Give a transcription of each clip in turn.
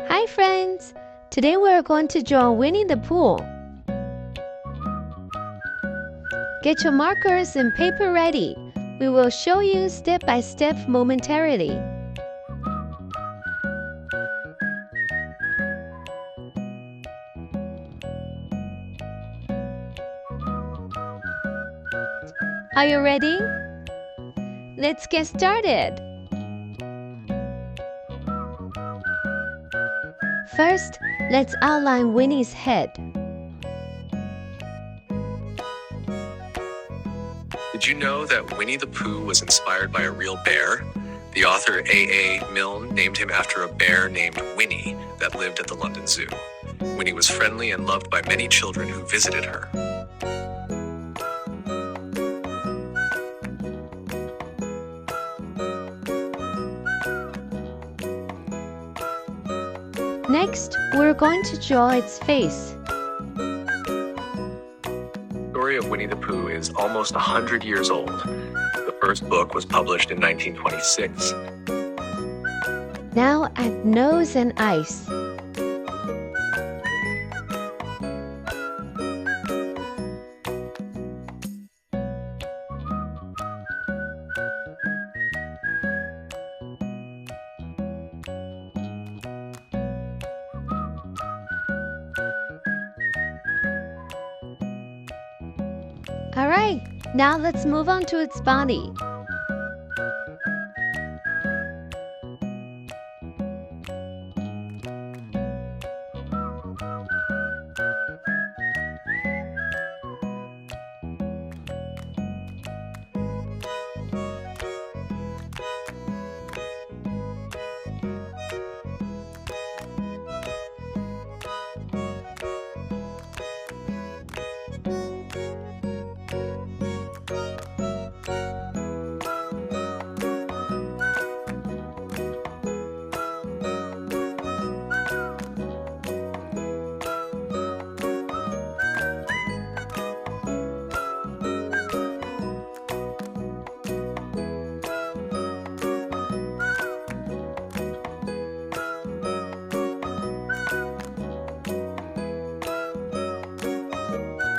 Hi friends! Today we are going to draw Winnie the Pooh. Get your markers and paper ready. We will show you step by step momentarily. Are you ready? Let's get started. First, let's outline Winnie's head. Did you know that Winnie the Pooh was inspired by a real bear? The author A.A. Milne named him after a bear named Winnie that lived at the London Zoo. Winnie was friendly and loved by many children who visited her. Next, we're going to draw its face. The story of Winnie the Pooh is almost 100 years old. The first book was published in 1926. Now add nose and eyes. Alright, now let's move on to its body.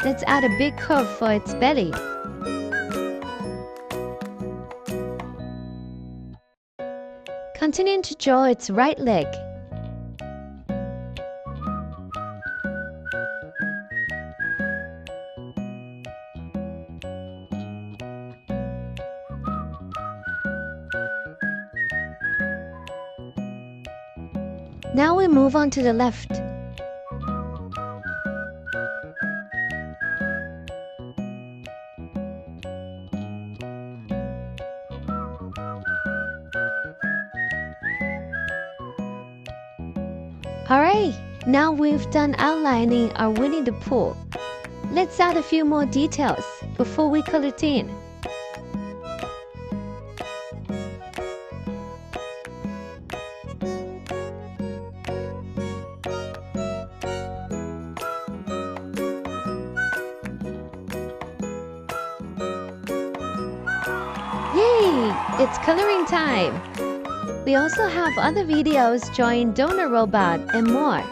Let's add a big curve for its belly. Continue to draw its right leg. Now we move on to the left. Alright, now we've done outlining our Winnie the Pooh. Let's add a few more details before we color it in. Yay! It's coloring time! We also have other videos drawing donor robot and more.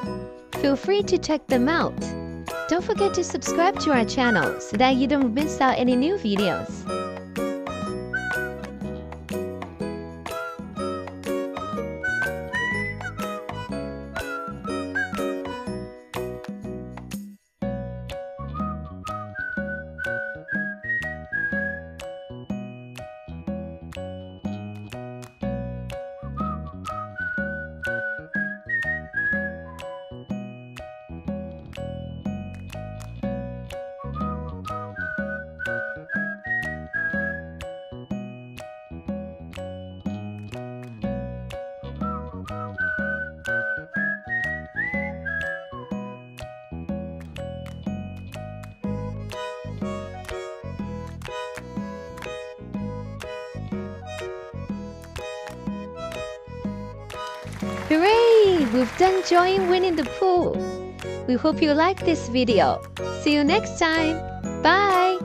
Feel free to check them out. Don't forget to subscribe to our channel so that you don't miss out any new videos. Hooray! We've done drawing Winnie the Pooh. We hope you like this video. See you next time. Bye!